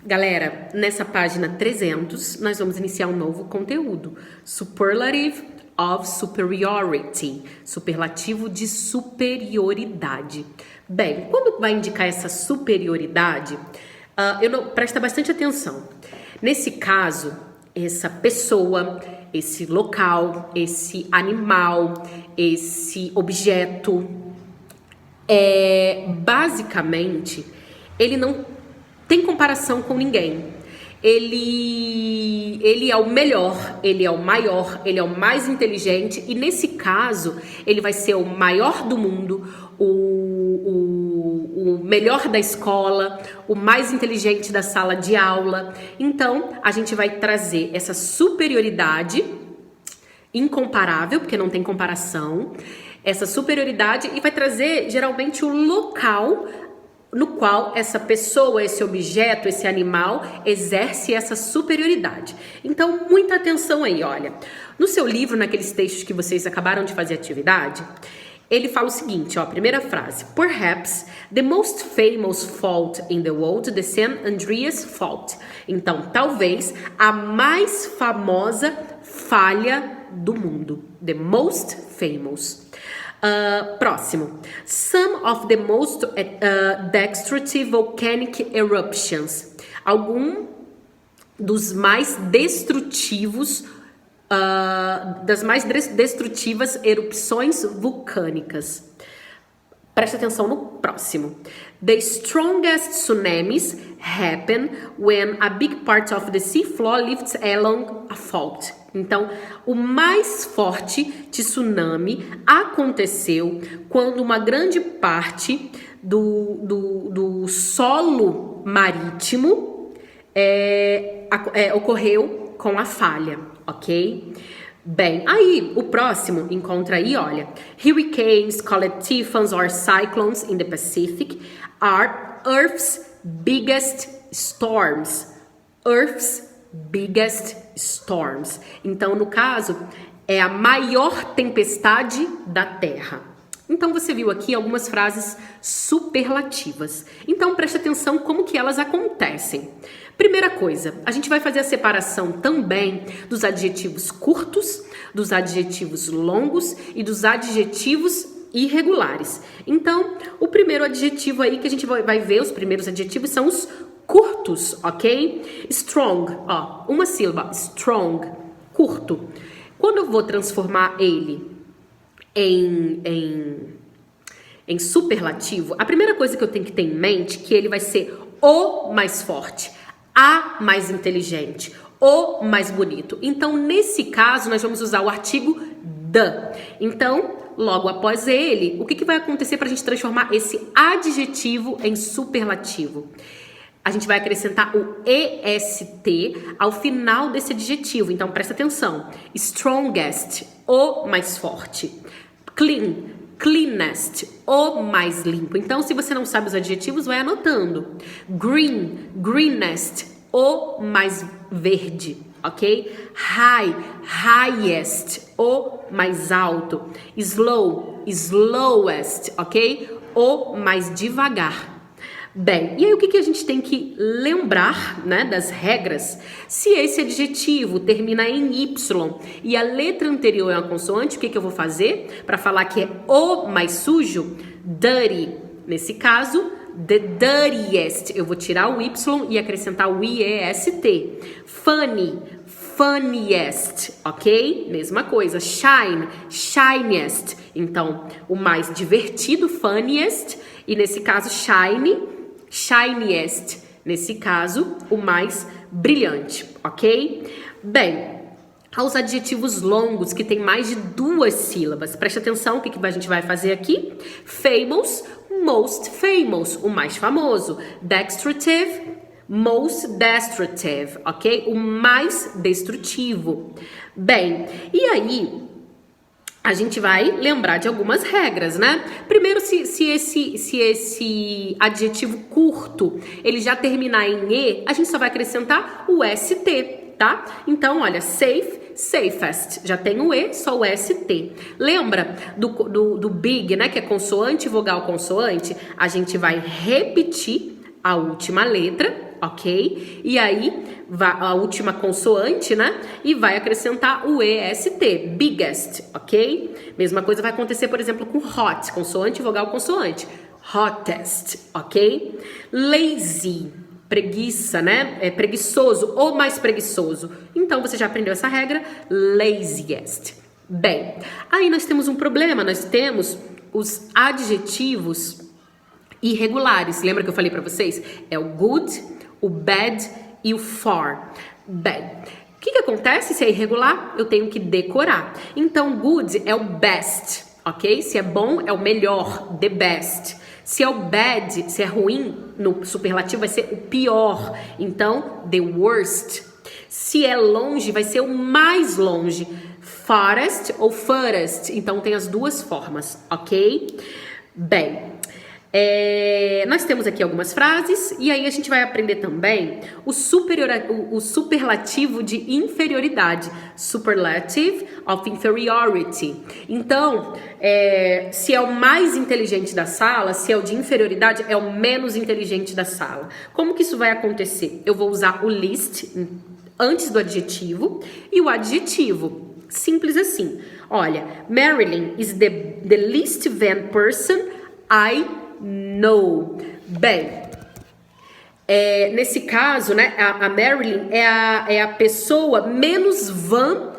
Galera, nessa página 300, nós vamos iniciar um novo conteúdo. Superlative of superiority. Superlativo de superioridade. Bem, quando vai indicar essa superioridade, presta bastante atenção. Nesse caso, essa pessoa, esse local, esse animal, esse objeto, basicamente, ele não tem comparação com ninguém. Ele é o melhor, ele é o maior, ele é o mais inteligente e nesse caso ele vai ser o maior do mundo, o melhor da escola, o mais inteligente da sala de aula. Então a gente vai trazer essa superioridade incomparável, porque não tem comparação, essa superioridade, e vai trazer geralmente o local no qual essa pessoa, esse objeto, esse animal exerce essa superioridade. Então, muita atenção aí, olha. No seu livro, naqueles textos que vocês acabaram de fazer atividade, ele fala o seguinte, ó, primeira frase. Perhaps the most famous fault in the world, the San Andreas fault. Então, talvez a mais famosa falha do mundo. The most famous. Próximo. Some of the most destructive volcanic eruptions. Algum dos mais destrutivos, das mais destrutivas erupções vulcânicas. Presta atenção no próximo. The strongest tsunamis happen when a big part of the seafloor lifts along a fault. Então, o mais forte tsunami aconteceu quando uma grande parte do solo marítimo ocorreu com a falha, ok? Bem, aí o próximo encontra aí, olha, hurricanes, called typhoons or cyclones in the Pacific are Earth's biggest storms. Earth's biggest storms. Então, no caso, é a maior tempestade da Terra. Então, você viu aqui algumas frases superlativas. Então, preste atenção como que elas acontecem. Primeira coisa, a gente vai fazer a separação também dos adjetivos curtos, dos adjetivos longos e dos adjetivos irregulares. Então, o primeiro adjetivo aí que a gente vai ver, os primeiros adjetivos são os curtos, ok? Strong, ó, uma sílaba, strong, curto. Quando eu vou transformar ele em superlativo, a primeira coisa que eu tenho que ter em mente é que ele vai ser o mais forte, a mais inteligente, o mais bonito. Então, nesse caso, nós vamos usar o artigo the. Então, logo após ele, o que vai acontecer para a gente transformar esse adjetivo em superlativo? A gente vai acrescentar o EST ao final desse adjetivo. Então, presta atenção. Strongest, o mais forte. Clean, cleanest, o mais limpo. Então, se você não sabe os adjetivos, vai anotando. Green, greenest, o mais verde, ok? High, highest, o mais alto. Slow, slowest, ok? O mais devagar. Bem, e aí o que a gente tem que lembrar, né, das regras? Se esse adjetivo termina em Y e a letra anterior é uma consoante, o que eu vou fazer para falar que é o mais sujo? Dirty. Nesse caso, the dirtiest. Eu vou tirar o Y e acrescentar o IEST. Funny, funniest, ok? Mesma coisa. Shine, shiniest. Então, o mais divertido, funniest. E nesse caso, shiny, shiniest. Nesse caso, o mais brilhante, ok? Bem, aos adjetivos longos que tem mais de 2 sílabas. Preste atenção o que a gente vai fazer aqui. Famous, most famous, o mais famoso. Destructive, most destructive, ok? O mais destrutivo. Bem, e aí a gente vai lembrar de algumas regras, né? Primeiro, se esse adjetivo curto, ele já terminar em E, a gente só vai acrescentar o ST, tá? Então, olha, safe, safest, já tem o E, só o ST. Lembra do big, né? Que é consoante, vogal, consoante? A gente vai repetir a última letra ok? E aí, a última consoante, né? E vai acrescentar o EST, biggest, ok? Mesma coisa vai acontecer, por exemplo, com hot, consoante, vogal, consoante. Hottest, ok? Lazy, preguiça, né? É preguiçoso ou mais preguiçoso. Então, você já aprendeu essa regra? Laziest. Bem, aí nós temos um problema, nós temos os adjetivos irregulares. Lembra que eu falei pra vocês? É o good, o bad e o for. Bem, o que acontece se é irregular? Eu tenho que decorar. Então, good é o best, ok? Se é bom, é o melhor, the best. Se é o bad, se é ruim, no superlativo vai ser o pior. Então, the worst. Se é longe, vai ser o mais longe. Farthest ou furthest. Então, tem as duas formas, ok? Bem, nós temos aqui algumas frases e aí a gente vai aprender também o superlativo de inferioridade, superlative of inferiority. Então, se é o mais inteligente da sala, se é o de inferioridade, é o menos inteligente da sala. Como que isso vai acontecer? Eu vou usar o least antes do adjetivo e o adjetivo. Simples assim. Olha, Marilyn is the least vain person I know. Bem, nesse caso, né, a Marilyn é a pessoa menos vã,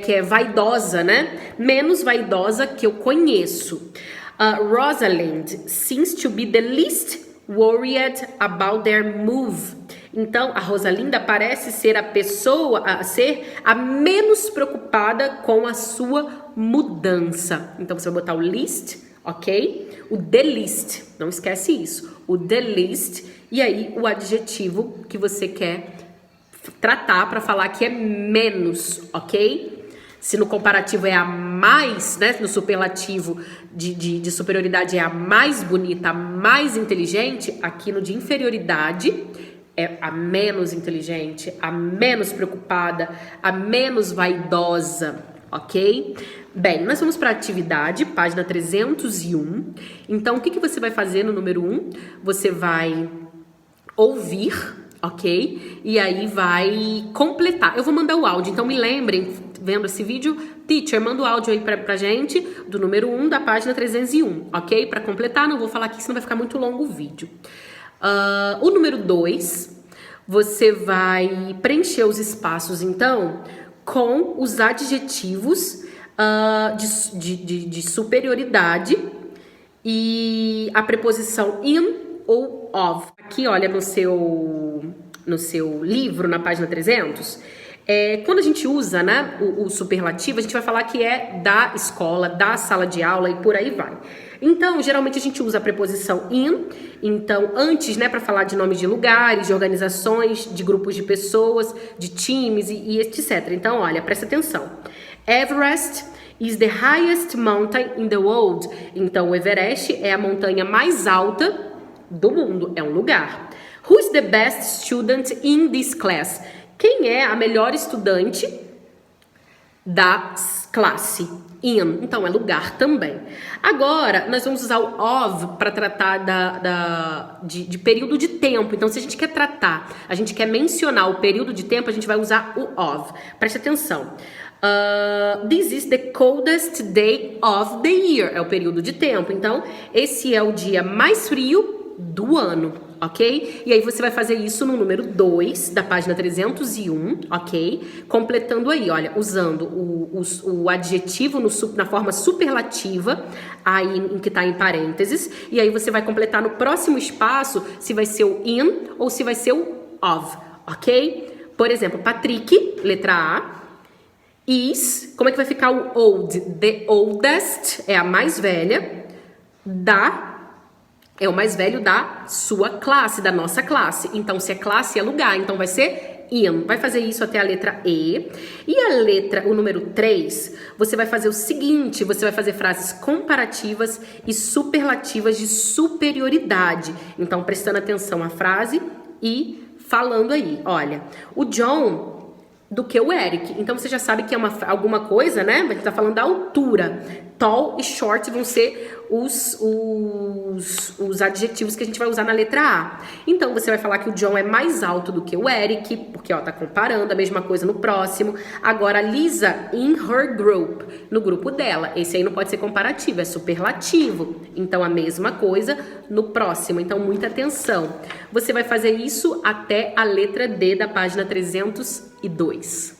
que é vaidosa, né? Menos vaidosa que eu conheço. Rosalind seems to be the least worried about their move. Então, a Rosalinda parece ser a menos preocupada com a sua mudança. Então, você vai botar o least, ok? O the least, não esquece isso. O the least, e aí o adjetivo que você quer tratar para falar que é menos, ok? Se no comparativo é a mais, né? No superlativo de superioridade é a mais bonita, a mais inteligente, aqui no de inferioridade é a menos inteligente, a menos preocupada, a menos vaidosa, ok? Bem, nós vamos para a atividade, página 301. Então, o que você vai fazer no número 1? Você vai ouvir, ok? E aí vai completar. Eu vou mandar o áudio, então me lembrem, vendo esse vídeo, teacher, manda o áudio aí pra gente, do número 1 da página 301, ok? Para completar, não vou falar aqui, senão vai ficar muito longo o vídeo. O número 2, você vai preencher os espaços, então, com os adjetivos de superioridade e a preposição in ou of. Aqui, olha, no seu livro, na página 300, quando a gente usa, né, o superlativo, a gente vai falar que é da escola, da sala de aula e por aí vai. Então, geralmente a gente usa a preposição in, então, antes, né, para falar de nomes de lugares, de organizações, de grupos de pessoas, de times e etc. Então, olha, presta atenção. Everest is the highest mountain in the world. Então, o Everest é a montanha mais alta do mundo, é um lugar. Who is the best student in this class? Quem é a melhor estudante da classe? In, então é lugar também. Agora, nós vamos usar o of para tratar de período de tempo. Então, se a gente quer tratar, a gente quer mencionar o período de tempo, a gente vai usar o of. Preste atenção. This is the coldest day of the year. É o período de tempo. Então, esse é o dia mais frio do ano, ok? E aí você vai fazer isso no número 2 da página 301, ok? Completando aí, olha, usando o adjetivo na forma superlativa, aí em que tá em parênteses, e aí você vai completar no próximo espaço se vai ser o in ou se vai ser o of, ok? Por exemplo, Patrick, letra A, is, como é que vai ficar o old? The oldest é a mais velha, é o mais velho da sua classe, da nossa classe. Então, se é classe, é lugar. Então, vai ser in. Vai fazer isso até a letra E. E o número 3, você vai fazer o seguinte. Você vai fazer frases comparativas e superlativas de superioridade. Então, prestando atenção à frase e falando aí. Olha, o John do que o Eric. Então você já sabe que é alguma coisa, né? A gente tá falando da altura. Tall e short vão ser os adjetivos que a gente vai usar na letra A. Então você vai falar que o John é mais alto do que o Eric, porque ó, tá comparando, a mesma coisa no próximo. Agora, Lisa in her group, no grupo dela. Esse aí não pode ser comparativo, é superlativo. Então a mesma coisa no próximo. Então muita atenção. Você vai fazer isso até a letra D da página 302.